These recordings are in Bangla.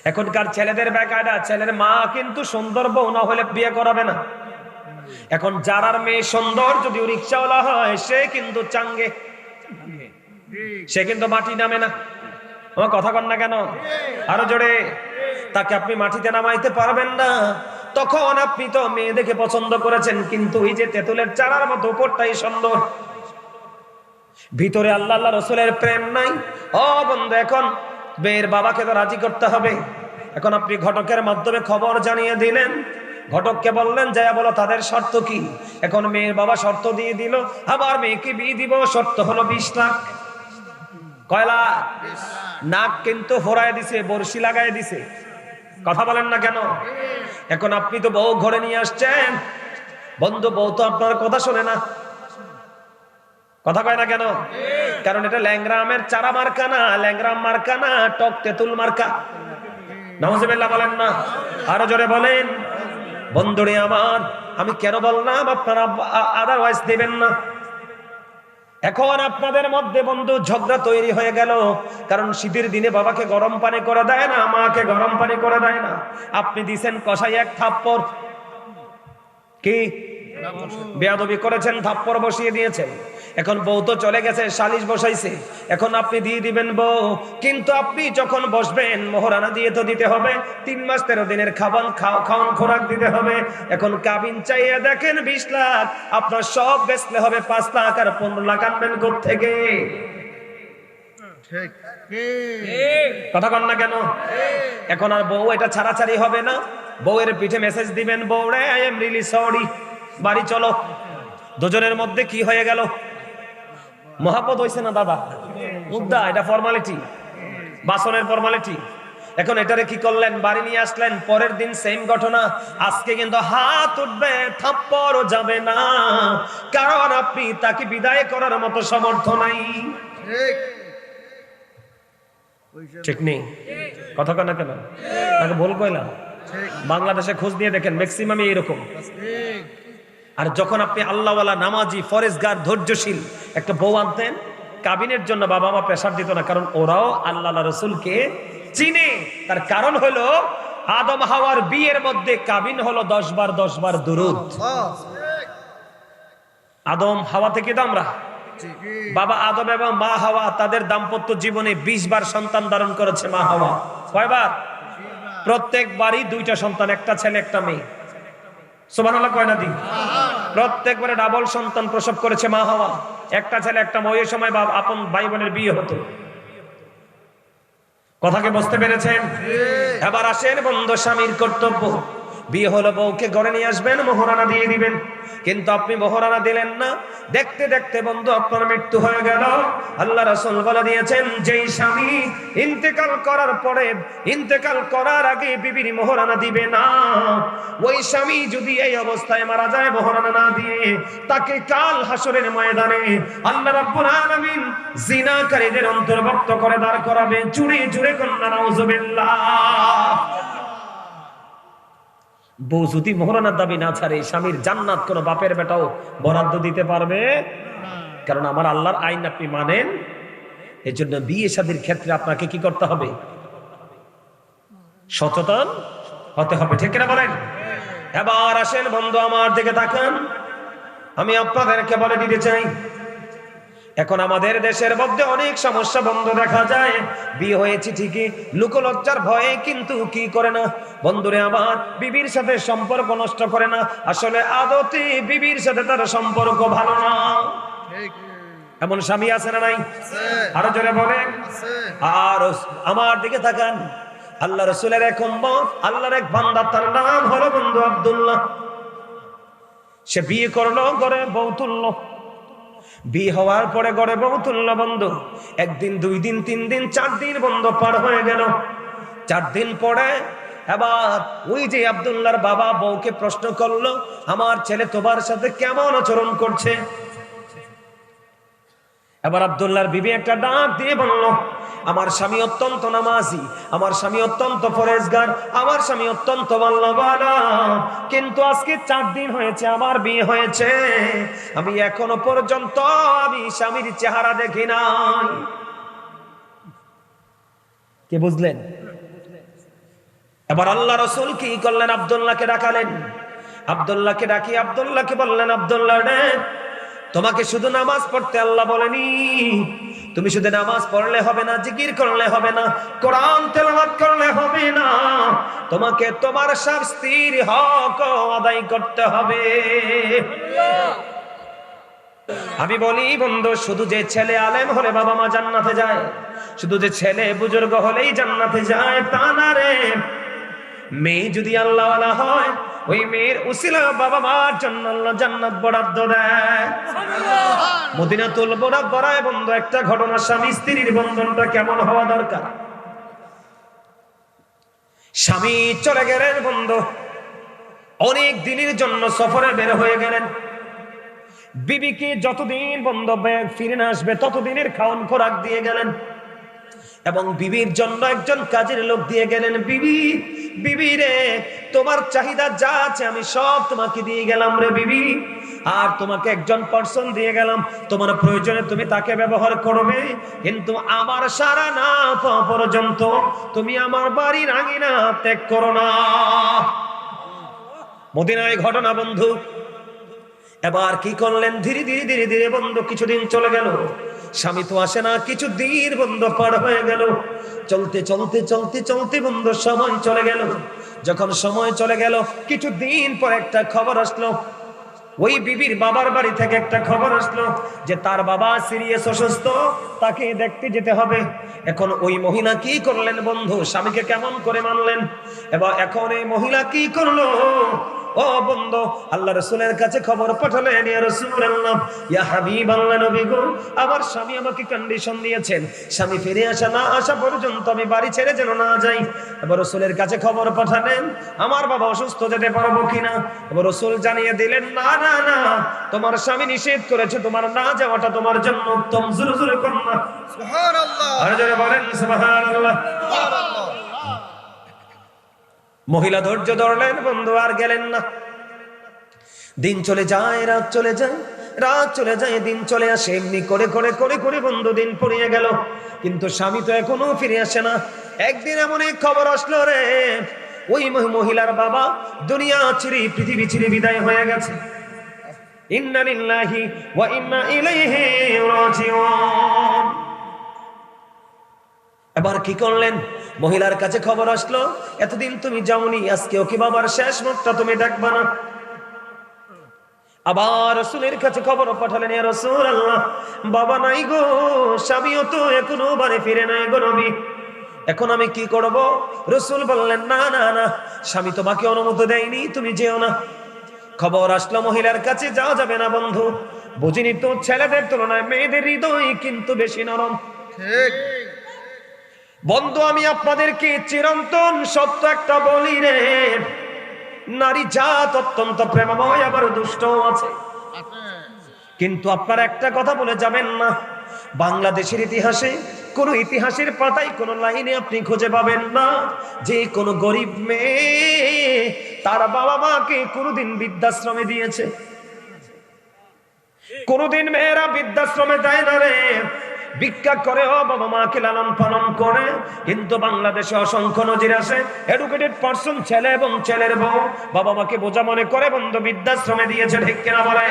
এখনকার ছেলেদের বেকায়দা, ছেলের মা কিন্তু সুন্দর বউ না হলে বিয়ে করাবে না। এখন যারার মেয়ে সুন্দর যদিও রিক্সাওয়ালা হয়, সে কিন্তু চাঙ্গে, সে কিন্তু মাটি নামে না। আমার কথা কন না কেন? আরো জোরে। তাকে আপনি মাটিতে নামাইতে পারবেন না। তখন আপনি তো মেয়ে দেখে পছন্দ করেছেন, কিন্তু এই যে তেঁতুলের চারার মতো উপরটাই সুন্দর, ভিতরে আল্লাহ আল্লাহ রসুলের প্রেম নাই। ও বন্ধু, এখন মেয়ের বাবাকে তো রাজি করতে হবে। এখন আপনি ঘটকের মাধ্যমে খবর জানিয়ে দিলেন, ঘটককে বললেন যাইয়া বলো তাদের শর্ত কি। এখন মেয়ের বাবা শর্ত দিয়ে দিল, আবার মেয়েকে বিয়ে দিব, শর্ত হলো 20 লাখ। কয়লা? নাক কিন্তু ফোড়ায় দিছে, বর্ষি লাগাই দিছে। কথা বলেন না কেন? এখন আপনি তো বউ ঘরে নিয়ে আসছেন, বন্ধু বউ তো আপনার কথা শোনে না। কথা কয় না কেন? কারণ এটা ল্যাংরামের চারা মার্কা না, ল্যাংরাম মার্কা না, টক তেঁতুল মার্কা। নাউজুবিল্লাহ বলেন না, আরো জোরে বলেন। বন্ধুরে আমার, আমি কেন বললাম আপনারা আদারওয়াইজ দিবেন না। এখন আপনাদের মধ্যে বন্ধু ঝগড়া তৈরি হয়ে গেল, কারণ শীতের দিনে বাবাকে গরম পানি করে দেয় না, মাকে গরম পানি করে দেয় না। আপনি দিছেন কষাই এক থাপ্পড়, কি বেয়াদবি করেছেন, থাপ্পড় বসিয়ে দিয়েছেন। এখন বউ তো চলে গেছে, সালিশ বসাইছে, এখন আপনি দিয়ে দিবেন বউ। কিন্তু আপনি যখন বসবেন, মোহরানা দিয়ে তো দিতে হবে, 3 মাস 13 দিনের খাওয়ান খোরাক দিতে হবে। এখন কাবিন চাইয়া দেখেন 20 লাখ, আপনার সব বেচলে হবে 5 লাখ, আর 15 লাখ আনবেন কোত্থেকে? কথা কন না কেন? এখন আর বউ এটা ছাড়াছাড়ি হবে না, বউয়ের পিঠে মেসেজ দিবেন, বউ রে আই এম রিয়েলি সরি, বাড়ি চলো। দুজনের মধ্যে কি হয়ে গেল? মহাব্বত হইছে না দাদা? মুদ্দা, এটা ফর্মালিটি, বাসনের ফর্মালিটি। এখন এটারে কি করলেন? বাড়ি নিয়ে আসলেন, পরের দিন সেম ঘটনা। আজকে কিন্তু হাত উঠবে, থাপ্পড়ও যাবে না, কারণ আপনি তাকে বিদায় করার মতো সামর্থ্য নাই। ঠিক নেই? কথা কয় না কেন? তাকে ভুল কইলাম? বাংলাদেশে খোঁজ দিয়ে দেখেন, ম্যাক্সিমামই এরকম। আর যখন আপনি আল্লাহওয়ালা, নামাজি, ফরেজগার, ধৈর্যশীল একটা বউ আনতেন, কাবিনের জন্য বাবা মা প্রেসার দিত না, কারণ ওরাও আল্লাহ রসুলকে চিনে। তার কারণ হলো আদম হাওয়ার বিয়ের মধ্যে কাবিন হলো 10 বার 10 বার দুরূদ। আদম হাওয়া থেকে তো আমরা, বাবা আদম এবং মা হাওয়া তাদের দাম্পত্য জীবনে 20 বার সন্তান ধারণ করেছে মা হাওয়া। কয়বার? প্রত্যেকবারই 2টা সন্তান, একটা ছেলে একটা মেয়ে। সুবহানাল্লাহ কয় না দিন? প্রত্যেকবারে ডাবল সন্তান প্রসব করেছে মা হাওয়া, একটা ছেলে একটা মেয়ে। ওই সময় আপন ভাই বোনের বিয়ে হতো। কথাকে বুঝতে পেরেছেন? এবার আসেন বন্ধু, স্বামীর কর্তব্য। বিয়ে হলো, বউকে ঘরে নিয়ে আসবেন, মোহরানা দিয়ে দিবেন। কিন্তু আপনি মোহরানা দিলেন না, দেখতে দেখতে বন্ধু আপনার মৃত্যু হয়ে গেল। আল্লাহ রাসূল বলে দিয়েছেন, যেই স্বামী ইন্তেকাল করার পরে, ইন্তেকাল করার আগে বিবির মোহরানা দিবে না, ওই স্বামী যদি এই অবস্থায় মারা যায় মোহরানা না দিয়ে, তাকে কাল হাসরের ময়দানে আল্লাহ রাব্বুল আলামিন জিনাকারীদের অন্তর্ভুক্ত করে দাঁড় করাবে। জুড়ে জুড়ে কন্যা নাউজুবিল্লাহ। বউ যদি মোহরানার দাবি না ছাড়ে, স্বামীর জান্নাত কোন বাপের বেটাও বরাদ্দ দিতে পারবে? কারণ আমার আল্লাহর আইন আপনি মানেন। এই জন্য বিয়ে শাদীর ক্ষেত্রে আপনাকে কি করতে হবে? সচেতন হতে হবে। ঠিক কিনা বলেন? এবার আসেন বন্ধু, আমার দিকে তাকান। আমি আপনাদেরকে বলে দিতে চাই, এখন আমাদের দেশের মধ্যে অনেক সমস্যা বন্ধ দেখা যায়। বিয়ে হয়েছে ঠিকই, লোকলজ্জার ভয়ে কিন্তু কি করে না বন্ধুরে আমার, বিবির সাথে সম্পর্ক নষ্ট করে না। আসলে আদতে বিবির সাথে তার সম্পর্ক ভালো না। এমন স্বামী আছে না নাই? আরো জোরে বলেন। আর আমার দিকে তাকান, আল্লাহ রাসূলের এক উম্মত, আল্লাহর এক বান্দা, তার নাম হলো বন্ধু আব্দুল্লাহ। সে বিয়ে করলো, ঘরে বউ তুললো। বিয়ে হওয়ার পরে ঘরে বউ তুললো বন্ধু। 1 দিন 2 দিন 3 দিন 4 দিন বন্ধ পার হয়ে গেল। 4 দিন পরে এবার ওই যে আব্দুল্লাহর বাবা বউকে প্রশ্ন করলো, আমার ছেলে তোমার সাথে কেমন আচরণ করছে? এবার আব্দুল্লাহর বিবি একটা ডাক দিয়ে বলল, আমার স্বামী অত্যন্ত নামাজি, আমার স্বামী অত্যন্ত ফরেজগার, আমার স্বামী অত্যন্ত আল্লাহওয়ালা, কিন্তু আজকে 4 দিন হয়েছে আমার বিয়ে হয়েছে, আমি এখনো পর্যন্ত আমি স্বামীর চেহারা দেখি নাই। কে বুঝলেন? এবার আল্লাহ রাসূল কি করলেন? আব্দুল্লাহকে ডাকালেন। আব্দুল্লাহকে ডাকি আব্দুল্লাহকে বললেন, আব্দুল্লাহ রে, তোমাকে শুধু নামাজ পড়তে আল্লাহ বলেনি। তুমি শুধু নামাজ পড়লে হবে না, জিকির করলে হবে না, কোরআন তেলাওয়াত করলে হবে না, তোমাকে তোমার শাস্তির হক আদায় করতে হবে। আমি বলি বন্ধু, শুধু যে ছেলে আলেম হলে বাবা মা জান্নাতে যায়, শুধু যে ছেলে বুজুর্গ হলেই জান্নাতে যায় তা না রে। মেয়ে যদি আল্লাহওয়ালা হয়, ওই মেয়ের উসিলা বাবা মার জন্য আল্লাহ জান্নাত বরাদ্দ দেয়। মদিনাতুল মুনাওয়ারায় বন্ধু একটা ঘটনা, স্বামী স্ত্রীর বন্ধনটা কেমন হওয়া দরকার। স্বামী চলে গেলেন বন্ধু, অনেক দিনের জন্য সফরে বের হয়ে গেলেন। বিবিকে যতদিন বন্ধ ফিরে না আসবে ততদিনের খাওয়ান খোরাক দিয়ে গেলেন এবং বিবির জন্য একজন কাজের লোক দিয়ে গেলেন। বিবি, বিবি রে, তোমার চাহিদা যা আছে আমি সব তোমাকে দিয়ে গেলাম রে বিবি, আর তোমাকে একজন পার্সন দিয়ে গেলাম, তোমার প্রয়োজনে তুমি তাকে ব্যবহার করবে, কিন্তু আমার সারা না পাওয়া পর্যন্ত তুমি আমার বাড়ির আঙিনা ত্যাগ করো না। মদিনায় ঘটনা বন্ধু। এবার কি করলেন? ধীরে ধীরে ধীরে ধীরে বন্ধু কিছুদিন চলে গেল, স্বামী তো আসে না, কিছু দিন বন্ধু পার হয়ে গেল। চলতে চলতে চলতে চলতে বন্ধু সময় চলে গেল। যখন সময় চলে গেল, কিছু দিন পর একটা খবর আসলো, ওই বিবির বাবার বাড়ি থেকে একটা খবর আসলো যে তার বাবা সিরিয়াস অসুস্থ, তাকে দেখতে যেতে হবে। এখন ওই মহিলা কি করলেন বন্ধু? স্বামীকে কেমন করে মানলেন? এবার এখন এই মহিলা কি করলো? ও বন্ধু, আল্লাহ রাসূলের কাছে খবর পাঠালেন, ইয়া রাসূলুল্লাহ, ইয়া হাবিবাল্লাহ, নবী গো, আমার স্বামী আমাকে কন্ডিশন দিয়েছেন, স্বামী ফিরে আসা পর্যন্ত আমি বাড়ি ছেড়ে যেন না যাই। এবার রাসূলের কাছে খবর পাঠালেন, আমার বাবা অসুস্থ, যেতে পারবো কিনা? এবার রাসূল জানিয়ে দিলেন, না না না, তোমার স্বামী নিষেধ করেছে, তোমার না যাওয়াটা তোমার জন্য উত্তম। জোরে জোরে করুন না সুবহানাল্লাহ, আর জোরে বলেন সুবহানাল্লাহ। মহিলা ধৈর্য ধরলেন বন্ধু, আর গেলেন না। দিন চলে যায়, রাত চলে যায়, রাত চলে যায়, দিন চলে আসে, এমনি করে করে করে করে বন্ধু দিন পড়িয়ে গেল, কিন্তু স্বামী তো এখনো ফিরে আসে না। একদিন এমন এক খবর আসলো রে, ওই মহিলার বাবা দুনিয়া ছেড়ে, পৃথিবী ছেড়ে বিদায় হয়ে গেছে। ইন্না লিল্লাহি ওয়া ইন্না ইলাইহি রাজিউন। এবার কি করলেন? মহিলার কাছে খবর আসলো, এতদিন তুমি যাওনি, আজকে ওকে বাবার শেষ মুখটা তুমি দেখবা না। আবার রাসূলের কাছে খবর পাঠালেন, ইয়া রাসূলুল্লাহ, বাবা নাই গো, স্বামীও তো এখনো বাড়ি ফিরে নাই গো নবী, এখন আমি কি করব? রাসূল বললেন, না না না, স্বামী তোমাকে অনুমতি দেয়নি, তুমি যেও না। খবর আসলো মহিলার কাছে, যাওয়া যাবে না বন্ধু। বুঝিনি তো, ছেলেদের তুলনায় মেয়েদের হৃদয় কিন্তু বেশি নরম। ঠিক বন্ধু, আমি আপনাদেরকে চিরন্তন সত্য একটা বলি রে, নারী জাত অত্যন্ত প্রেমময়, আবার দুষ্টও আছে। কিন্তু আপনারা একটা কথা বলে যাবেন না, বাংলাদেশের ইতিহাসে কোন ইতিহাসের পাতায় কোন লাইনে আপনি খুঁজে পাবেন না যে কোন গরিব মেয়ে তার বাবা মাকে কোনদিন বৃদ্ধাশ্রমে দিয়েছে। কোনদিন মেয়েরা বৃদ্ধাশ্রমে যায় না রে, ভিক্ষা করে ও বাবা মাকে লালন পালন করে। কিন্তু বাংলাদেশে অসংখ্য নজির আছে, এডুকেটেড পারসন, ছেলে এবং ছেলের বউ বাবা মাকে বোঝা মনে করে বন্ধু বৃদ্ধাশ্রমে দিয়েছে। ঠিক কিনা বলে?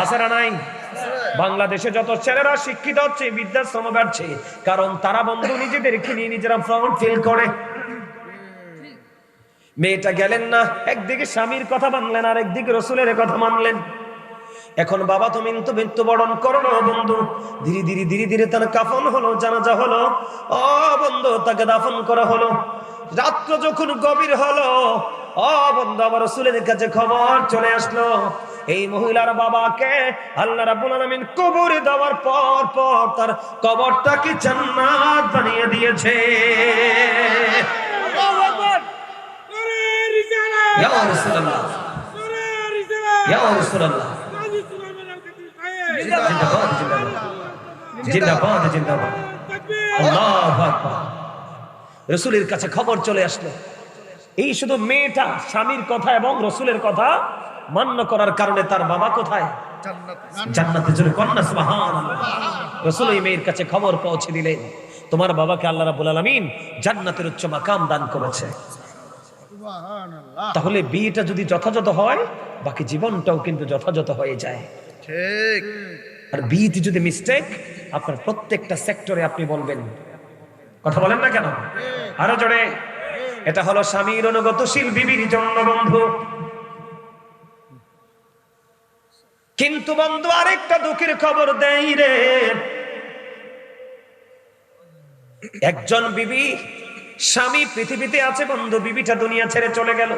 আছে না নাই? বাংলাদেশে যত ছেলেরা শিক্ষিত হচ্ছে, বৃদ্ধাশ্রমে বাড়ছে, কারণ তারা বন্ধু নিজেদেরকে নিয়ে নিজেরা প্রাউড ফিল করে। মেয়েটা গেলেন না, একদিকে স্বামীর কথা মানলেন, আর একদিকে রাসূলের কথা মানলেন। এখন বাবা তুমি তো মৃত্যুবরণ করো না বন্ধু, ধীরে ধীরে ধীরে ধীরে তার কাফন হলো, জানাজা হলো, ও বন্ধু তাকে দাফন করা হলো। রাত্র যখন গভীর হলো, ও বন্ধু আবার রাসূলের কাছে খবর চলে আসলো, এই মহিলার বাবাকে আল্লাহ রাব্বুল আলামিন কবরে দেওয়ার পর পর তার কবরটাকে জান্নাত বানিয়ে দিয়েছে। আল্লাহু আকবার। ইয়া রাসূলুল্লাহ, ইয়া রাসূলুল্লাহ, জিন্দাবাদ জিন্দাবাদ জিন্দাবাদ জিন্দাবাদ, আল্লাহু আকবার। রাসূলের কাছে খবর চলে আসলো, এই শুধু মেয়েটা স্বামীর কথা এবং রাসূলের কথা মান্য করার কারণে তার বাবা কোথায়? জান্নাতে। জোরে কন্যা সুবহানাল্লাহ। রাসূল এই মেয়ের কাছে খবর পৌঁছে দিলেন, তোমার বাবাকে আল্লাহ রাব্বুল আলামিন জান্নাতের উচ্চ মাকাম দান করেছে। তাহলে বিয়েটা যদি যথাযথ হয় বাকি জীবনটাও কিন্তু যথাযথ হয়ে যায়। ঠিক। আর বিয়েটি যদি মিস্টেক, আপনার প্রত্যেকটা সেক্টরে আপনি বলবেন। কথা বলেন না কেন? আরো জোরে। এটা হলো স্বামীর অনুগতশীল বিবির জন্য বন্ধু। কিন্তু বন্ধু আরেকটা দুঃখের খবর দেই রে, একজন বিবি, স্বামী পৃথিবীতে আছে বন্ধু, বিবিটা দুনিয়া ছেড়ে চলে গেল।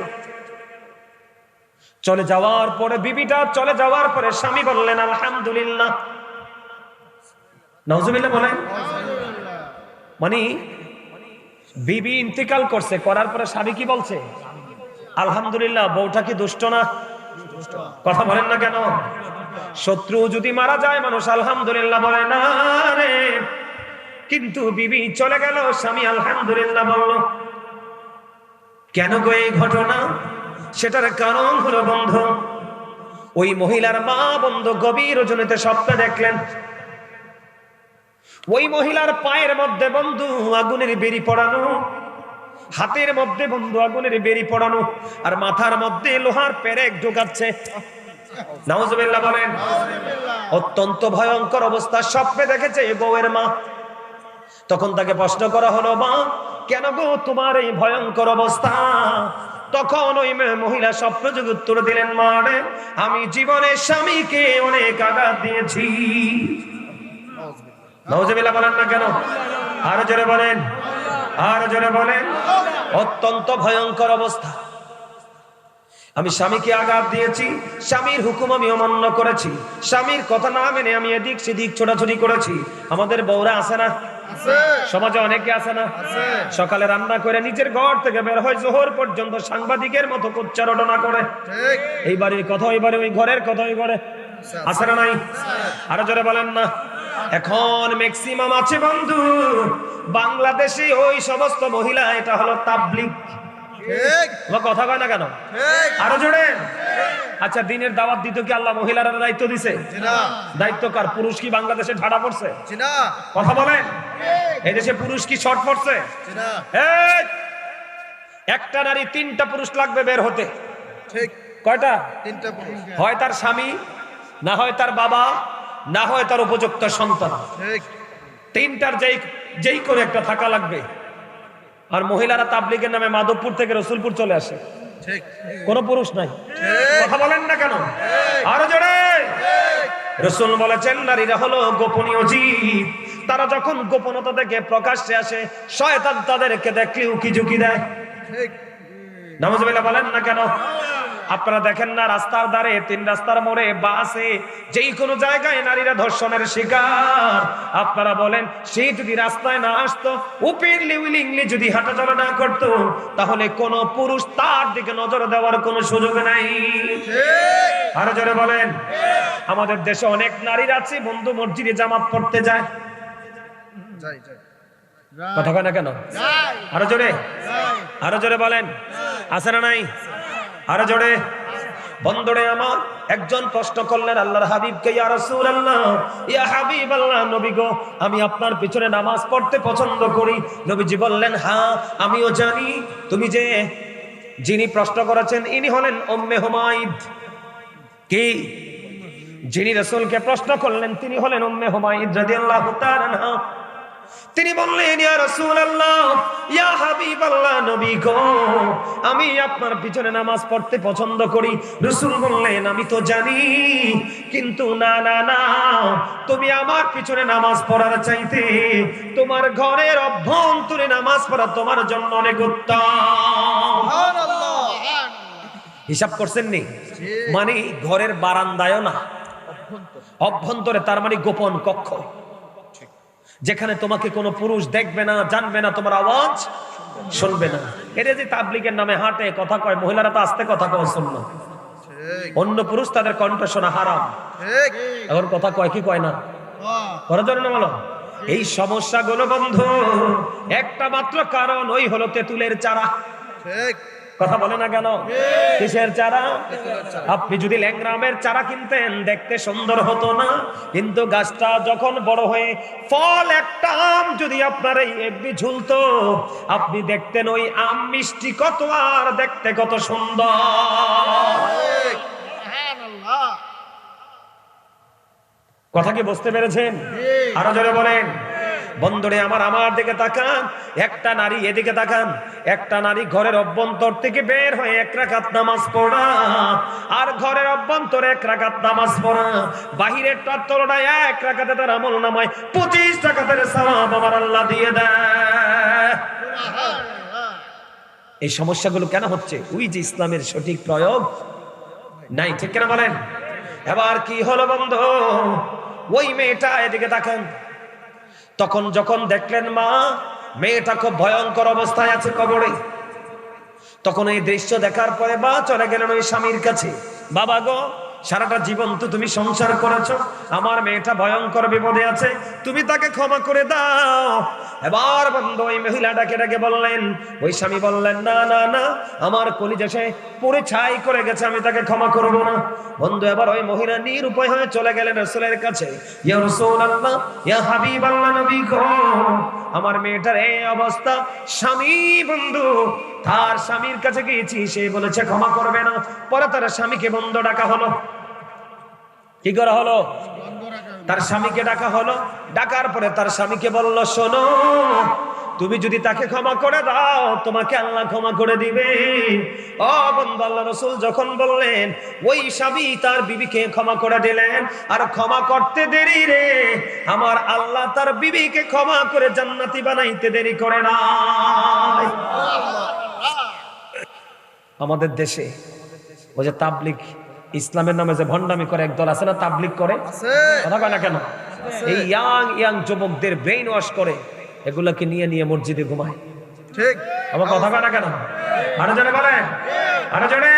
চলে যাওয়ার পরে বিবিটা চলে যাওয়ার পরে স্বামী বললেন আলহামদুলিল্লাহ, নাউজুবিল্লাহ বলেন। মানে বিবি ইন্তেকাল করছে, করার পরে স্বামী কি বলছে? আলহামদুলিল্লাহ। বউটা কি দুষ্ট না? কথা বলেন না কেন? শত্রু যদি মারা যায় মানুষ আলহামদুলিল্লাহ বলে না রে, কিন্তু বিবি চলে গেল, স্বামী আলহামদুলিল্লাহ বলল। কেন গো এই ঘটনা? সেটার কারণ হলো বন্ধু, ওই মহিলার মা বন্ধু গভীর রজনীতে স্বপ্নে দেখলেন ওই মহিলার পায়ের মধ্যে বন্ধু আগুনের বেরি পড়ানো, হাতের মধ্যে বন্ধু আগুনের বেরি পড়ানো, আর মাথার মধ্যে লোহার পেরেক ঢোকাচ্ছে। নাউজুবিল্লাহ বলেন। অত্যন্ত ভয়ঙ্কর অবস্থা স্বপ্নে দেখেছে বউয়ের মা। তখন তাকে প্রশ্ন করা হলো, মা কেন গো তোমার এই ভয়ঙ্কর অবস্থা? তখন ওই মহিলা স্বপ্নযোগে উত্তর দিলেন, মা রে, আমি জীবনে স্বামীকে অনেক আঘাত দিয়েছি। নাউজুবিল্লাহ বলেন না কেন? আরো জোরে বলেন, আরো জোরে বলেন। অত্যন্ত ভয়ঙ্কর অবস্থা। আমি স্বামীকে আঘাত দিয়েছি, স্বামীর হুকুম আমি অমান্য করেছি, স্বামীর কথা না মেনে আমি এদিক সেদিক ছোটাছুটি করেছি। আমাদের বউরা আছে না? সমাজে অনেকে আছে না? সকালে রান্না করে নিজের ঘর থেকে বের হয়, জোহর পর্যন্ত সাংবাদিকের মতো উচ্চারণা করে। এই বাড়ির কথা ওই বাড়ি, ওই ঘরের কথা ওই ঘরে। আছে না নাই? আরো জোরে বলেন না। এখন ম্যাক্সিমাম আছে বন্ধু বাংলাদেশে ওই সমস্ত মহিলা, এটা হলো তাবলীগ। কথা কয় না কেন? আরো জোরে। আচ্ছা, দিনের দাওয়াত দিতে কি আল্লাহ মহিলারা দায়িত্ব দিছে? দায়িত্ব কার? পুরুষ কি বাংলাদেশে ঝাড়া পড়ছে? কথা বলেন। এই দেশে পুরুষ কি শর্ট পড়ছে? একটা নারী তিনটা পুরুষ লাগবে বের হতে। কয়টা? তিনটা পুরুষ। হয় তার স্বামী, না হয় তার বাবা, না হয় তার উপযুক্ত সন্তান। তিনটার যেই করে একটা থাকা লাগবে। আর মহিলারা তাবলীগের নামে মাধবপুর থেকে রসুলপুর চলে আসে, কোন পুরুষ নাই। কথা বলেন না কেন? আরো জোরে। রাসূল বলেছেন নারীরা হলো গোপনীয় জীব, তারা যখন গোপনতা থেকে প্রকাশ্যে আসে শয়তান তাদেরকে দেখলে উকি ঝুঁকি দেয়। নাউজুবিল্লাহ বলেন না কেন? আপনারা দেখেন না রাস্তার ধারে, তিন রাস্তার মোড়ে, বাসে, যেই কোনো জায়গায় নারীরা ধর্ষণের শিকার। আপনারা বলেন সেই যদি রাস্তায় না আসতো, ওপেনলি উইলিংলি যদি হাঁটাচলা না করতো, তাহলে কোন পুরুষ তার দিকে নজর দেওয়ার কোনো সুযোগ নাই। আরো জোরে বলেন। আমাদের দেশে অনেক নারীরা আছে বন্ধু মসজিদে জামাত পড়তে যায়। কথা কয় না কেন? আরো জোরে, আরো জোরে বলেন। আছে না নাই? আরো জোরে। বন্ধুরে আমার, একজন প্রশ্ন করলেন আল্লাহর হাবিবকে, ইয়া রাসূলুল্লাহ, ইয়া হাবিবাল্লাহ, নবী গো, আমি আপনার পিছনে নামাজ পড়তে পছন্দ করি। নবীজি বললেন, হ্যাঁ আমিও জানি। তুমি যে যিনি প্রশ্ন করেছেন ইনি হলেন উম্মে হুমায়দ। কি? যিনি রাসূলকে প্রশ্ন করলেন তিনি হলেন উম্মে হুমায়দ রাদিয়াল্লাহু তাআলা আনহা। তিনি বললেন, ইয়া রাসূলুল্লাহ, ইয়া হাবিবাল্লাহ, নবী গো, আমি আপনার পিছনে নামাজ পড়তে পছন্দ করি। রাসূল বললেন, আমি তো জানি, কিন্তু না না না, তুমি আমার পিছনে নামাজ পড়ার চাইতে তোমার ঘরের অভ্যন্তরে নামাজ পড়া তোমার জন্য অনেক উত্তম। সুবহানাল্লাহ। হিসাব করছেন নি? মানে ঘরের বারান্দায়ও না, অভ্যন্তরে, তার মানে গোপন কক্ষ, যেখানে তোমাকে কোনো পুরুষ দেখবে না, জানবে না, তোমার আওয়াজ শুনবে না। এটা যে তাবলীগের নামে হাঁটে, কথা কয়, মহিলারা তো আস্তে কথা কয় শুনলো, অন্য পুরুষ তাদের কণ্ঠ শোনা হারাম। এখন কথা কয় কি কয় না? করার জন্য বলো। এই সমস্যাগুলো বন্ধু একটা মাত্র কারণ, ওই হলো তেঁতুলের চারা। কথা বলে না কেন? কিসের চারা? আপনি যদি ল্যাংরামের চারা কিনতেন দেখতে সুন্দর হতো না, কিন্তু গাছটা যখন বড় হয়ে ফল একটা আম যদি আপনার এই এমনি ঝুলতো, আপনি দেখতেন ওই আম মিষ্টি কত আর দেখতে কত সুন্দর। কথা কি বুঝতে পেরেছেন? আরো জোরে বলেন। বন্ধুরে আমার দিকে তাকান, একটা নারী এদিকে তাকান, একটা নারী ঘরের অভ্যন্তর থেকে বের হয়ে 1 রাকাত নামাজ পড়া, আর ঘরের অভ্যন্তরে 1 রাকাত নামাজ পড়া, বাহিরের তুলনায় 1 রাকাতে তার আমল নামায় 25 রাকাতের সওয়াব আমার আল্লাহ দিয়ে দেয়। এই সমস্যাগুলো কেন হচ্ছে? ওই যে ইসলামের সঠিক প্রয়োগ নাই, ঠিক কিনা বলেন? এবার কি হলো বন্ধু? ওই মেয়েটা এদিকে তাকান, তখন যখন দেখলেন মা মেয়েটা খুব ভয়ঙ্কর অবস্থায় আছে কবরে, তখন এই দৃশ্য দেখার পরে মা চলে গেলেন ওই স্বামীর কাছে। বাবা গো, সারাটা জীবন তো তুমি সংসার করেছো, আমার মেয়েটা ভয়ঙ্কর বিপদে আছে, তুমি তাকে ক্ষমা করে দাও। এবার বন্ধু ওই মহিলাটাকে ডেকে বললেন, ওই স্বামী বললেন না না না, আমার কলিজা সে পুরো ছাই করে গেছে, আমি তাকে ক্ষমা করব না। বন্ধু এবার ওই মহিলা নিরুপায় হয়ে চলে গেলেন রাসূলের কাছে। ইয়া রাসূলুল্লাহ, ইয়া হাবিবাল্লাহ, নবী গো, আমার মেয়েটার এই অবস্থা, স্বামী বন্ধু তার স্বামীর কাছে গিয়েছি, সে বলেছে ক্ষমা করবে না। পরে তার স্বামীকে বন্ধ ডাকা হলো। কি করা হলো? তার স্বামীকে ডাকা হলো। ডাকার পরে তার স্বামীকে বলল, শোনো, তুমি যদি তাকে ক্ষমা করে দাও তোমাকে আল্লাহ ক্ষমা করে দিবে। ও বন্ধু, আল্লাহ রাসূল যখন বললেন, ওই স্বামী তার বিবিকে ক্ষমা করে দিলেন, আর ক্ষমা করতে দেরি রে, আমার আল্লাহ তার বিবিকে ক্ষমা করে জান্নাতি বানাইতে দেরি করে না। আমাদের দেশে ওই যে তাবলিগ ইসলামের নামে যে ভণ্ডামি করে একদল আছে না, তাবলিগ করে, কথা কয় না কেন? এই ইয়াং যুবকদের ব্রেইন ওয়াশ করে, এগুলাকে নিয়ে নিয়ে মসজিদে ঘুমায়। ঠিক, আমার কথা কয় না কেন? আরো জনে বলেন, আরো জনে।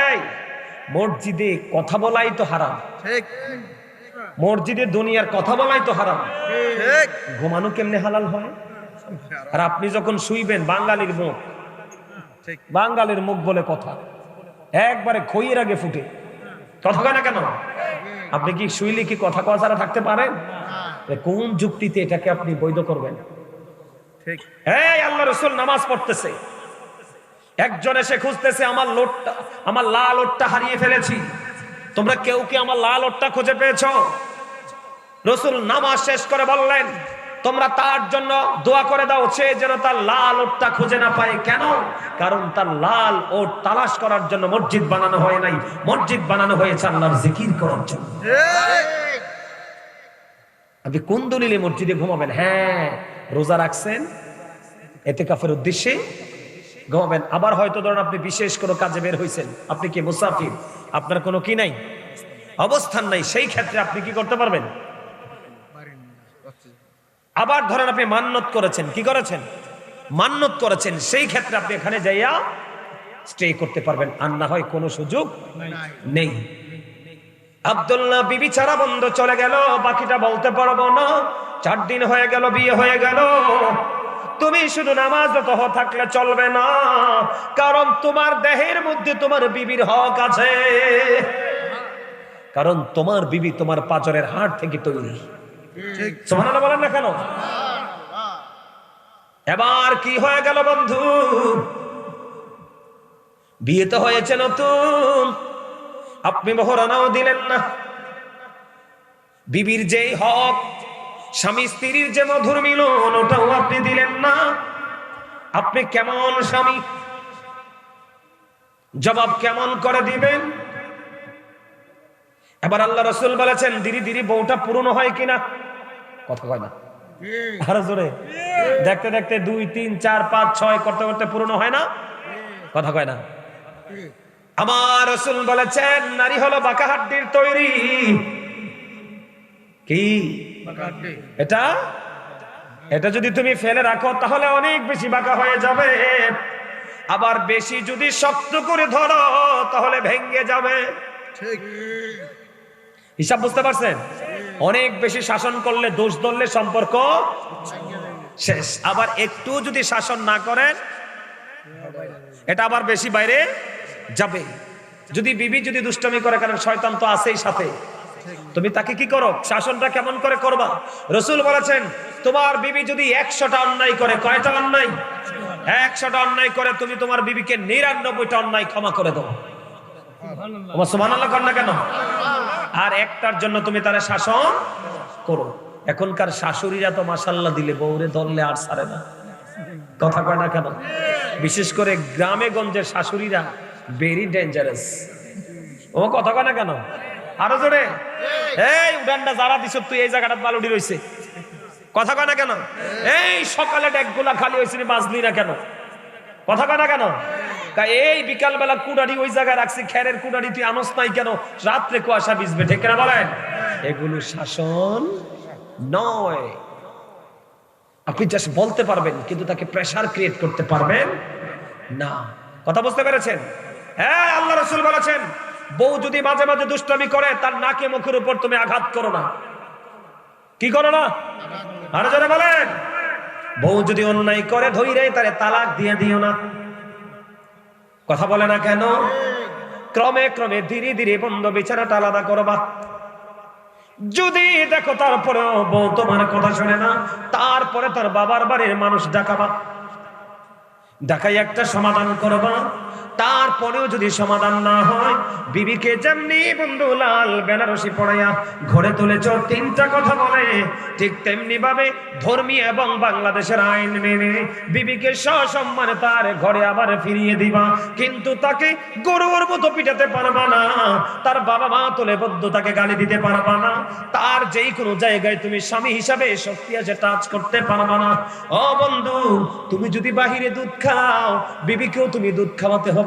এই মসজিদে কথা বলাই তো হারাম, ঠিক, মসজিদে দুনিয়ার কথা বলাই তো হারাম, ঠিক, ঘুমানো কেমনে হালাল হয়? আর আপনি যখন শুইবেন, বাঙালির মুখ, বাঙালির মুখ বলে কথা একবারে খইয়ের আগে ফুটে, কথা কয় না কেন? আপনি কি শুইলে কি কথা কওয়া ছাড়া থাকতে পারেন? কোন যুক্তিতে এটাকে আপনি বৈধ করবেন? ঠিক। এই আল্লাহ রাসূল নামাজ পড়তেছে, একজন এসে খুঁজতেছে, আমার লোটটা, আমার লাল ওটটা হারিয়ে ফেলেছি, তোমরা কেউ কি আমার লাল ওটটা খুঁজে পেয়েছো? রাসূল নামাজ শেষ করে বললেন, তোমরা তার জন্য দোয়া করে দাও, সে যেন তার লাল ওটটা খুঁজে না পায়। কেন? কারণ তার লাল ওট তালাশ করার জন্য মসজিদ বানানো হয় নাই, মসজিদ বানানো হয়েছে আল্লাহর জিকির করার জন্য। আপনি কোন দলিলে মসজিদে ঘুমাবেন? হ্যাঁ, রোজা রাখছেন, ইতিকাফের উদ্দেশ্যে ঘুমাবেন। আবার হয়তো ধরুন আপনি বিশেষ কোনো কাজে বের হয়েছেন, আপনি কি মুসাফির, আপনার কোনো কি নাই, অবস্থান নাই, সেই ক্ষেত্রে আপনি কি করতে পারবেন? আবার ধরেন আপনি মান্নত করেছেন, কি করেছেন? মান্নত করেছেন, সেই ক্ষেত্রে আপনি এখানে যাইয়া স্টে করতে পারবেন, আর না হয় কোনো সুযোগ নেই। আব্দুল্লাহ বিবি ছাড়া বন্ধ চলে গেল, বাকিটা বলতে পারবো না। 4 দিন হয়ে গেল, বিয়ে হয়ে গেল। তুমি শুধু নামাজরত থাকলে চলবে না, কারণ তোমার দেহের মধ্যে তোমার বিবির হক আছে, কারণ তোমার বিবি তোমার পাঁজরের হাড় থেকে তৈরি। সুবহানাল্লাহ বলেন না কেন? এবার কি হয়ে গেল বন্ধু? বিয়ে তো হয়েছে নতুন, আপনি মহরানাও দিলেন না, বিবির যেই হক, স্বামী স্ত্রীর যে মধুর মিলন, ওটাও আপনি দিলেন না। আপনি কেমন স্বামী? জবাব কেমন করে দিবেন? এবার আল্লাহ রাসূল বলেছেন, ধীরে ধীরে বউটা পূর্ণ হয় কিনা, কথা কয় না, আরো জোরে, দেখতে দেখতে 2, 3, 4, 5, 6 করতে করতে পূর্ণ হয় না, কথা কয় না। আমার রাসূল বলেছেন, নারী হলো বাঁকা হাড্ডির তৈরি। কি এটা? এটা যদি তুমি ফেলে রাখো তাহলে অনেক বেশি বাঁকা হয়ে যাবে, আবার বেশি যদি শক্ত করে ধরো তাহলে ভেঙে যাবে। ঠিক, হিসাব বুঝতে পারছেন? অনেক বেশি শাসন করলে, দোষ ধরলে সম্পর্ক শেষ, আবার একটু যদি শাসন না করেন এটা আবার বেশি বাইরে যাবে। যদি বিবি যদি দুষ্টামি করে, কারণ শয়তান তো আছেই সাথে, তুমি তাকে কি করো, শাসনটা কেমন করে করবা? রাসূল বলেছেন তোমার বিবি যদি 100টা অন্যায় করে, কয়টা অন্যায়? 100টা অন্যায় করে, তুমি তোমার বিবিকে 99টা অন্যায় ক্ষমা করে দাও। সুবহানাল্লাহ কর না কেন? আর একটার জন্য তুমি তারে শাসন করো। এখনকার শাশুড়িরা তো মাশাআল্লাহ দিলে বউরে ধরলে আর ছাড়ে না, কথা কয় না কেন? বিশেষ করে গ্রামে গঞ্জের শাশুড়িরা ভেরি ডেঞ্জারাস। ও কথা কয় না কেন? আরো জোরে, এই উড়ানটা যারা দিছ তুই এই জায়গাটা বালুডি রইছে, কথা কয় না কেন? এই সকালে ডেকগুলা খালি হয়েছে বাজলি না কেন, কথা কয় না কেন? এই বিকাল বেলা কুড়াড়ি ওই জায়গায় রাখছি, খেরের কুড়াড়ি তুই আনস নাই কেন, রাত্রে কুয়াশা ভিজবে, ঠিক না বলেন? এগুলো শাসন নয়। আপনি জাস্ট বলতে পারবেন, কিন্তু তাকে প্রেসার ক্রিয়েট করতে পারবেন না। কথা বুঝতে পেরেছেন? হ্যাঁ, আল্লাহ রাসূল বলেছেন বউ যদি মাঝে মাঝে দুষ্টামি করে, তার নাকে মুখের উপর তুমি আঘাত করো না। কি করো না? আরো যারা বলেন, বউ যদি অন্যায় করে ধইরে তারে তালাক দিয়ে দিও না। কথা বলে না কেন? ক্রমে ক্রমে ধীরে ধীরে বন্ধ বিছানাটা আলাদা করবা। যদি দেখো তারপরেও বউ তোমার কথা শুনে না, তারপরে তার বাবার বাড়ির মানুষ ডাকাবা, ডাকাই একটা সমাধান করবা। তারপরেও যদি সমাধান না হয়, বিবিকে যেমনি বন্ধু লাল বেনারসি পড়াইয়া ঘরে তুলেছ, 3টা কথা বলে, ঠিক তেমনি ভাবে ধর্মীয় এবং বাংলাদেশের আইন মেনে বিবিকে সসম্মানে তার ঘরে আবার ফিরিয়ে দিবা। কিন্তু তাকে গরুর মতো পিটাতে পারবা না, তার বাবা মা তুলে বদ্ধ তাকে গালি দিতে পারবা না, তার যেই কোনো জায়গায় তুমি স্বামী হিসাবে শক্তি আছে টাচ করতে পারবা না। ও বন্ধু, তুমি যদি বাহিরে দুধ খাও, বিবিকেও তুমি দুধ খাওয়াতে হবে।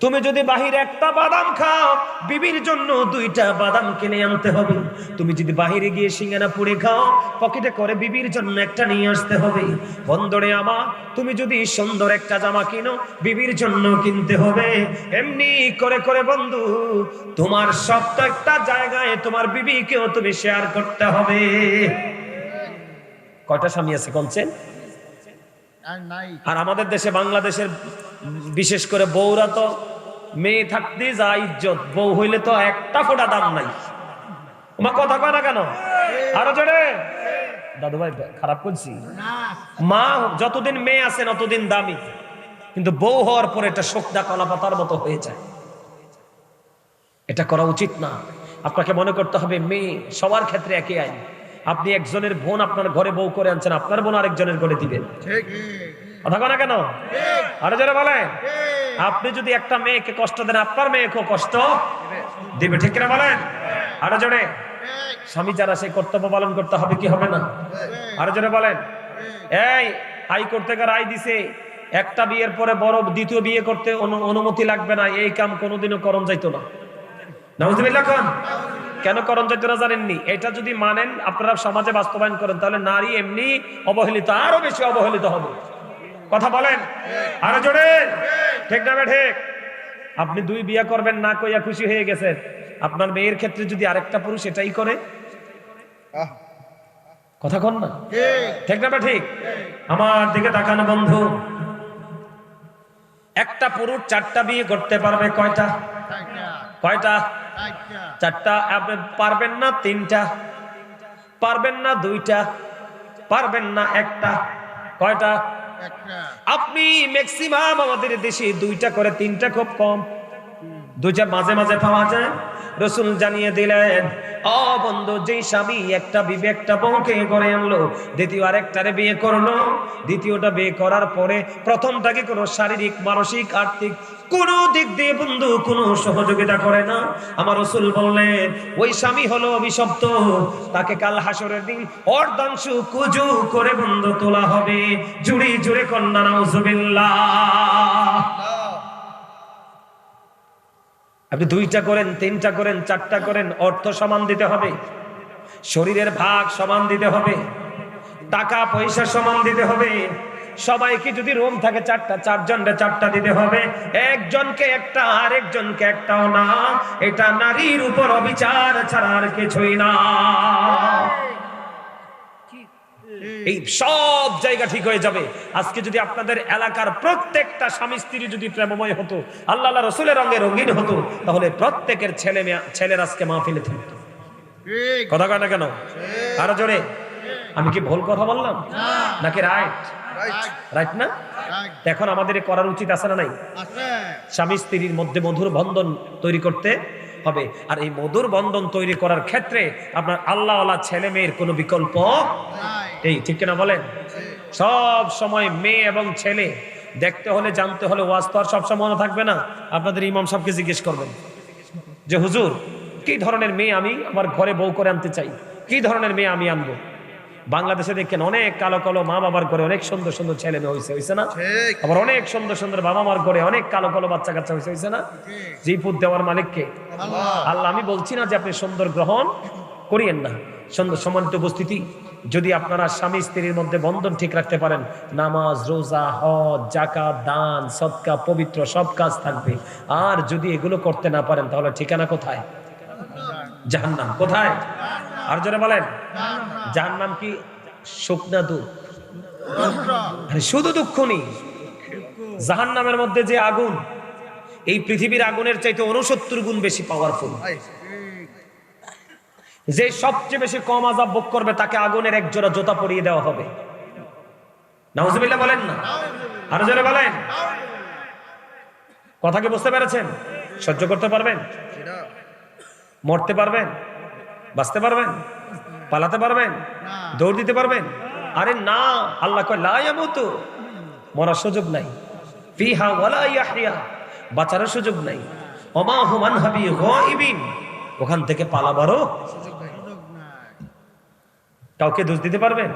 তুমি যদি বাহিরে একটা বাদাম খাও, বিবির জন্য 2টা বাদাম কিনে আনতে হবে। তুমি যদি বাহিরে গিয়ে সিঙ্গারা পুড়ে খাও, পকেটে করে বিবির জন্য একটা নিয়ে আসতে হবে। বন্ধুরে আমার, তুমি যদি সুন্দর একটা জামা কিনো, বিবির জন্য কিনতে হবে। এমনি করে করে বন্ধু, তোমার প্রত্যেকটা জায়গায় তোমার বিবিকেও তুমি শেয়ার করতে হবে। কয়টা স্বামী আছে কোনছেন? আর আমাদের দেশে বাংলাদেশের বিশেষ করে বউরা তো মেয়ে থাকতে যা ইজ্জত, বউ হইলে তো একটা ফোঁটা দাম নাই। আমার কথা কয় না কেন? আরো জোরে। দাদু ভাই খারাপ করছি? মা যতদিন মেয়ে আছে ততদিন দামি, কিন্তু বউ হওয়ার পরে এটা শুকনা কলা পাতার মতো হয়ে যায়। এটা করা উচিত না। আপনাকে মনে করতে হবে মেয়ে সবার ক্ষেত্রে একই আইন। আপনি একজনের বোন আপনার ঘরে বউ করে আনছেন, আপনার বোন আরেকজনের ঘরে দিবেন, কথা কয় না কেন? আরো যারা বলেন, আপনি যদি একটা মেয়েকে কষ্ট দেন, আপনার মেয়েকেও কষ্ট দিবে, ঠিক না বলেন? আরো জোরে। স্বামী যারা সেই কর্তব্য পালন করতে হবে কি হবে না? আরো জোরে বলেন। এই হাইকোর্ট থেকে রায় দিছে, একটা বিয়ের পরে বড় দ্বিতীয় বিয়ে করতে অনুমতি লাগবে না। এই কাম কোনোদিনও করণ যাইতো না। নাউজুবিল্লাহ খান। কেন করণ যাইতো না জানেননি? এটা যদি মানেন, আপনারা সমাজে বাস্তবায়ন করেন, তাহলে নারী এমনি অবহেলিত, আরো বেশি অবহেলিত হবে। কথা বলেন আরো জোরে, ঠিক না ঠিক? আপনি 2 বিয়ে করবেন না কইয়া খুশি হয়ে গেছেন, আপনার মেয়ের ক্ষেত্রে যদি আরেকটা পুরুষ এটাই করে, কথা কন না, ঠিক না ঠিক? আমার দিকে তাকানো বন্ধু, একটা পুরুষ 4টা বিয়ে করতে পারবে কয়টা? কয়টা? 4টা। আপনি পারবেন না 3টা, পারবেন না 2টা, পারবেন না 1টা, কয়টা? আপনি ম্যাক্সিমাম আমাদের দেশে 2টা করে, 3টা খুব কম, 2টা মাঝে মাঝে পাওয়া যায়। রাসূল জানিয়ে দিলেন, ও বন্ধু, যেই স্বামী একটা বিবি একটা বউকে করে আনলো, দ্বিতীয় আরেকটারে বিয়ে করলো, দ্বিতীয়টা বিয়ে করার পরে প্রথমটাকে কোনো শারীরিক, মানসিক, আর্থিক কোনো দিক দিয়ে বন্ধু কোনো সহযোগিতা করে না, আমার রাসূল বললেন ওই স্বামী হলো অভিশপ্ত। তাকে কাল হাসরের দিন অর্ধাংশু কুজু করে বন্ধু তোলা হবে। জুড়ি জুড়ে কন্যা নাউজুবিল্লাহ। আপনি 2টা করেন, 3টা করেন, 4টা করেন, অর্থ সমান দিতে হবে, শরীরের ভাগ সমান দিতে হবে, টাকা পয়সা সমান দিতে হবে। সবাইকে যদি রুম থাকে 4টা, 4 জনকে 4টা দিতে হবে, একজনকে একটা, আরেকজনকে একটাও না। এটা নারীর উপর অবিচার ছাড়া আর কিছুই না। এই সব জায়গা ঠিক হয়ে যাবে। আজকে যদি আপনাদের এলাকার প্রত্যেকটা স্বামী স্ত্রী যদি প্রেমময় হতো, আল্লাহ রসুলের রঙে রঙিন হতো, তাহলে প্রত্যেকের ছেলের আজকে মাহফিলে থাকতো। কথা কয় না কেন? আরো জোরে। আমি কি ভুল কথা বললাম নাকি রাইট? রাইট না? এখন আমাদের করার উচিত আছে না নাই? স্বামী স্ত্রীর মধ্যে মধুর বন্ধন তৈরি করতে হবে। আর এই মধুর বন্ধন তৈরি করার ক্ষেত্রে আপনার আল্লাহ আল্লাহ ছেলে মেয়ের কোনো বিকল্প এই, ঠিক কিনা বলেন? সব সময় মেয়ে এবং ছেলে দেখতে হলে, জানতে হলে ওয়াজ তো আর সবসময় মনে থাকবে না। আপনাদের ইমাম সাহেবকে জিজ্ঞেস করবেন যে হুজুর, কি ধরনের মেয়ে আমি আমার ঘরে বউ করে আনতে চাই, কি ধরনের মেয়ে আমি আনবো? বাংলাদেশে দেখেন অনেক কালো কালো মা বাবার ঘরে অনেক সুন্দর সুন্দর ছেলে মেয়ে হয়েছে না? আবার অনেক সুন্দর সুন্দর বাবা মার ঘরে অনেক কালো কালো বাচ্চা কাচ্চা হয়েছে না? যে পুত দেওয়ার মালিককে আল্লাহ। আমি বলছি না যে আপনি সুন্দর গ্রহণ করিয়েন না। সুন্দর সম্মানিত উপস্থিতি, যদি আপনারা স্বামী স্ত্রীর মধ্যে বন্ধন ঠিক রাখতে পারেন, নামাজ, রোজা, হজ, যাকাত, দান, সদকা, পবিত্র সব কাজ থাকবে। আর যদি এগুলো করতে না পারেন, তাহলে ঠিকানা কোথায়? জাহান্নাম। কোথায়? আর জোরে বলেন। জাহান্নাম কি শুকনা দুঃখ? শুধু দুঃখ নেই, জাহান্নামের মধ্যে যে আগুন, এই পৃথিবীর আগুনের চাইতে 69 গুণ বেশি পাওয়ারফুল। যে সবচেয়ে বেশি কম আযাব ভোগ করবে তাকে আগুনের এক জোড়া জুতা পরিয়ে দেওয়া হবে। নাউজুবিল্লাহ বলেন না? আর জোরে বলেন। কথা কি বুঝতে পেরেছেন? সহ্য করতে পারবেন? মরতে পারবেন? বাঁচতে পারবেন? পালাতে পারবেন? দৌড় দিতে পারবেন? আরে না, আল্লাহ কয় লা ইয়ামুতু, মরার সুযোগ নাই। ফিহা ওয়ালা ইয়াহইয়া, বাঁচার সুযোগ নাই। ওমা হুম আনহাবি গায়িবিন, ওখান থেকে পালাবারও সুযোগ নাই। কাউকে দোষ দিতে পারবেন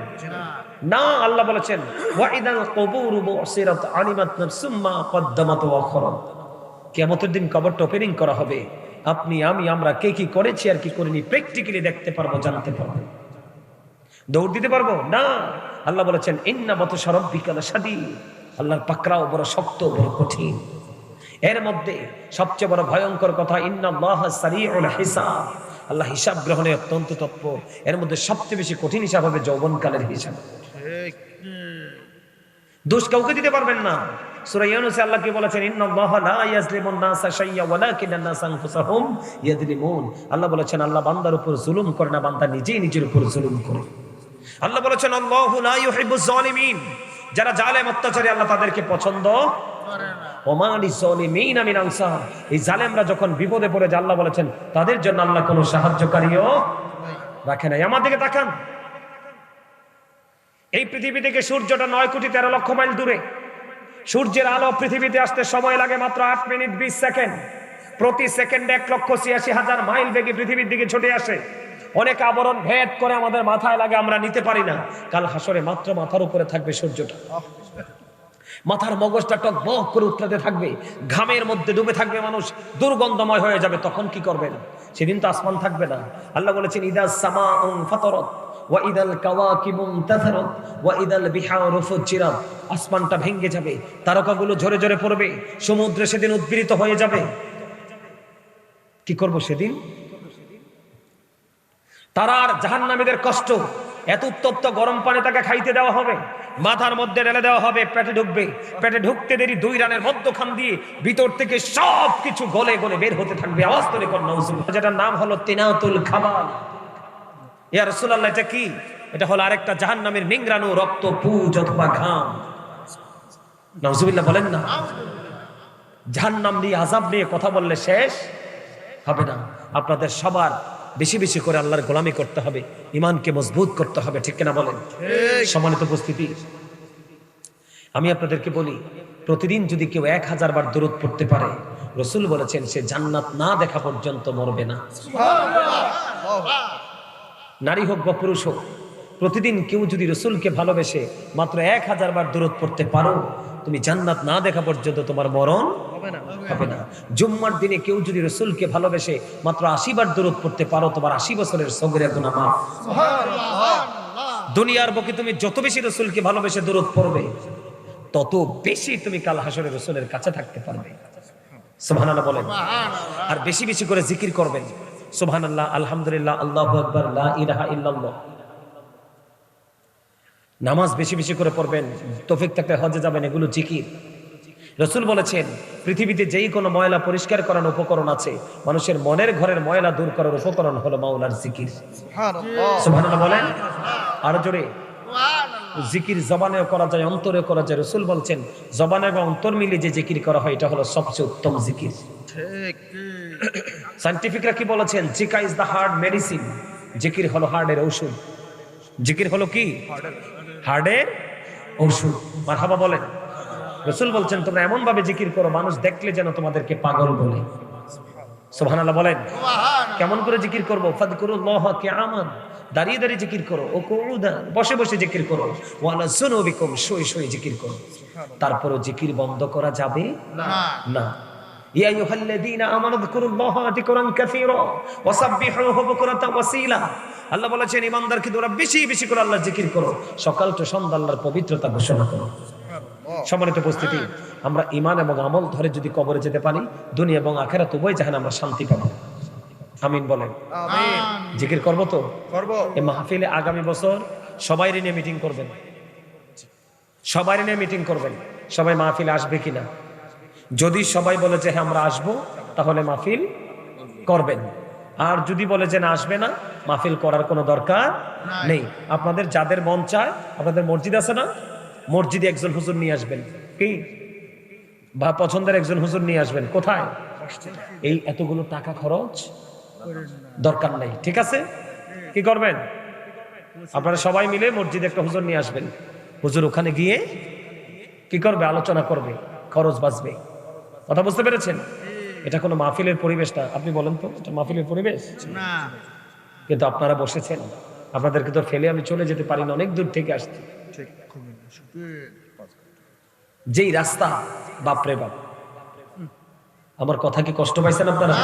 না। আল্লাহ বলেছেন ওয়া ইদাল কুবুরু বুসিরাত আলিমাত নাফসুম মা কদ্দামাত ওয়া আখরাত, কিয়ামতের দিন কবরটা ওপেনিং করা হবে। আপনি, আমি, আমরা কে কি করেছি আর কি করিনি প্র্যাকটিক্যালি দেখতে পারবো, জানতে পারবো। দৌড় দিতে পারবো না। আল্লাহ বলেছেন ইন্না বাতশা রাব্বিকা লাশাদীদ, আল্লাহর পাকড়াও বড় শক্ত, বড় কঠিন। এর মধ্যে সবচেয়ে বড় ভয়ঙ্কর কথা ইন্নাল্লাহা সারিউল হিসাব, আল্লাহ হিসাব গ্রহণে অত্যন্ত তৎপর। এর মধ্যে সবচেয়ে বেশি কঠিন হিসাব হবে যৌবনকালের হিসাব। দোষ কাউকে দিতে পারবেন না। সূরা ইউনূসে আল্লাহ কি বলেছেন? ইন্নাল্লাহা লা ইয়াজলিমুন নাসা শাইয়্যা ওয়ালাকিন্নান নাসা আনফুসাহুম ইয়াজলিমুন। আল্লাহ বলেছেন আল্লাহ বান্দার উপর জুলুম করে না, বান্দা নিজেই নিজের উপর জুলুম করে। আল্লাহ বলেছেন আল্লাহু লা ইউহিব্বুজ জালিমিন, যারা জালেম অত্যাচারী আল্লাহ তাদেরকে পছন্দ করে না। ওমা লিযালিমিনা মিন আনসার, এই জালেমরা যখন বিপদে পড়ে যায় আল্লাহ বলেছেন তাদের জন্য আল্লাহ কোনো সাহায্যকারীও রাখে নাই। আমার দিকে তাকান, এই পৃথিবী থেকে সূর্যটা 9,13,00,000 মাইল দূরে। সূর্যের আলো পৃথিবীতে আসতে সময় লাগে মাত্র 8 মিনিট 20 সেকেন্ড। প্রতি সেকেন্ডে 1,86,000 মাইল বেগে পৃথিবীর দিকে ছুটে আসে। অনেক আবরণ ভেদ করে আমাদের মাথায় লাগে, আমরা নিতে পারি না। কাল হাসরে মাত্র মাথার উপরে থাকবে সূর্যটা, মাথার মগজটা টকবক করে উঠতে থাকবে, ঘামের মধ্যে ডুবে থাকবে মানুষ, দুর্গন্ধময় হয়ে যাবে। তখন কি করবেন? সেদিন তো আসমান থাকবে না। আল্লাহ বলেছেন ইদাস সামাউন ফাতারাত ওয়া ইদাল কাওয়াকিবু ইনতাসারাত ওয়া ইদাল বিহারু ফুজ্জিরাত, আসমানটা ভেঙে যাবে, তারকাগুলো ঝরে ঝরে পড়বে, সমুদ্র সেদিন উদ্গীরিত হয়ে যাবে। কি করব সেদিন? তারার জাহান্নামীদের কষ্ট, এত উত্তপ্ত গরম পানি তাকে খাইতে দেওয়া হবে, মাথার মধ্যে ঢেলে দেওয়া হবে, পেটে ঢুকবে। পেটে ঢুকতে দেরি 2 রানের মধ্যখান দিয়ে ভিতর থেকে সব কিছু গলে গলে বের হতে থাকবে। আওয়াজ করে কোন নাউজুবিল্লাহ, যেটার নাম হলো তিনাতুল খাবাল। ইয়া রাসূলুল্লাহ, এটা কি? এটা হলো আরেকটা জাহান্নামের নিংরানো রক্ত, পুজ অথবা ঘাম। নাউজুবিল্লাহ বলেন না। জাহান্নাম নিয়ে, আযাব নিয়ে কথা বললে শেষ হবে না। আপনাদের সবার বেশি বেশি করে আল্লাহর গোলামি করতে হবে, ঈমানকে মজবুত করতে হবে, ঠিক কিনা বলেন? সম্মানিত উপস্থিতি, আমি আপনাদেরকে বলি, প্রতিদিন যদি কেউ 1000 বার দরুদ পড়তে পারে, রাসূল বলেছেন সে জান্নাত না দেখা পর্যন্ত মরবে না। নারী হোক বা পুরুষ হোক, প্রতিদিন কেউ যদি রাসূলকে ভালোবেসে মাত্র 1000 বার দরুদ পড়তে পারো, তুমি জান্নাত না দেখা পর্যন্ত তোমার মরণ হবে না। জুম্মার দিনে কেউ যদি রাসূলকে ভালোবেসে মাত্র 80 বার দরুদ পড়তে পারো, তোমার 80 বছরের সগীরা গুনাহ মাফ। সুবহানাল্লাহ। দুনিয়ার বুকে তুমি যত বেশি রাসূলকে ভালোবেসে দরুদ পড়বে, তত বেশি তুমি কাল হাসরে রাসূলের কাছে থাকতে পারবে। সুবহানাল্লাহ বলেন। আর বেশি বেশি করে জিকির করবেন, সুবহানাল্লাহ, আলহামদুলিল্লাহ, আল্লাহু আকবার, লা ইলাহা ইল্লাল্লাহ। নামাজ বেশি বেশি করে পড়বেন, তৌফিক থাকলে হজে যাবেন, এগুলো জিকির। রাসূল বলেছেন পৃথিবীতে যেই কোনো ময়লা পরিষ্কার করার উপকরণ আছে, মানুষের মনের ঘরের ময়লা দূর করার উপকরণ হলো মাওলার জিকির। সুবহানাল্লাহ বলেন আরো জোরে। জিকির জবানেও করা যায়, অন্তরেও করা যায়। রাসূল বলছেন জবান এবং অন্তর মিলে যে জিকির করা হয় এটা হলো সবচেয়ে উত্তম জিকির। সায়েন্টিফিকরা কি বলেছেন? জিকা ইজ দা হার্ট মেডিসিন। জিকির হলো হার্টের ঔষধ। জিকির হলো কি? হার্টের ঔষধ। মারহাবা বলেন। রাসূল বলছেন তোমরা এমন ভাবে জিকির করো মানুষ দেখলে যেন তোমাদেরকে পাগল বলে। সুবহানাল্লাহ বলেন। কেমন করে জিকির করব? ফাযকুরুল্লাহ কিয়ামান, দাঁড়িয়ে দাঁড়িয়ে জিকির করো, ও কুউদান, বসে বসে জিকির করো, ওয়ালা যুনুবিকুম, শুয়ে শুয়ে জিকির করো। তারপরও জিকির বন্ধ করা যাবে না। ইয়া আইয়ুহাল্লাযীনা আমানু যকুরুল্লাহা যিকরান কাসীরা ওয়াসাব্বিহুহু বুকরাতান ওয়াসীলা। আল্লাহ বলেছেন ঈমানদারকে তোমরা বেশি বেশি করে আল্লাহর জিকির করো, সকাল থেকে সন্ধ্যা আল্লাহর পবিত্রতা ঘোষণা করো। সম্মানিত উপস্থিতি, আমরা ঈমান এবং আমল ধরে যদি কবরে যেতে পারি, দুনিয়া এবং আখিরাত উভয় জাহানে আমরা শান্তি পাবো। আমিন বলেন। আমিন। জিকির করব তো করব। এই মাহফিলে আগামী বছর সবাই নিয়ে মিটিং করবেন, সবাই নিয়ে মিটিং করবেন। সবাই মাহফিলে আসবে কিনা? যদি সবাই বলে যে হ্যাঁ আমরা আসবো, তাহলে মাহফিল করবেন। আর যদি বলে যে না আসবে না, মাহফিল করার কোনো দরকার নেই। আপনাদের যাদের মন চায়, আপনাদের মসজিদ আছে না, মসজিদে একজন হুজুর নিয়ে আসবেন, কি বা পছন্দের একজন হুজুর নিয়ে আসবেন। কোথায়? এই এতগুলো টাকা খরচ দরকার নাই, ঠিক আছে? কি করবেন? আপনারা সবাই মিলে মসজিদে একটা হুজুর নিয়ে আসবেন। হুজুর ওখানে গিয়ে কি করবে? আলোচনা করবে, খরচ বাঁচবে। কথা বুঝতে পেরেছেন? এটা কোনো মাহফিলের পরিবেশ না। আপনি বলেন তো এটা মাহফিলের পরিবেশ না? কিন্তু আপনারা বসেছেন, আপনাদেরকে তো ফেলে আমি চলে যেতে পারি না, অনেক দূর থেকে আসছি। যেই রাস্তা, বাপরে বাপ, আমার কথা কি কষ্ট পাইছেন আপনারা?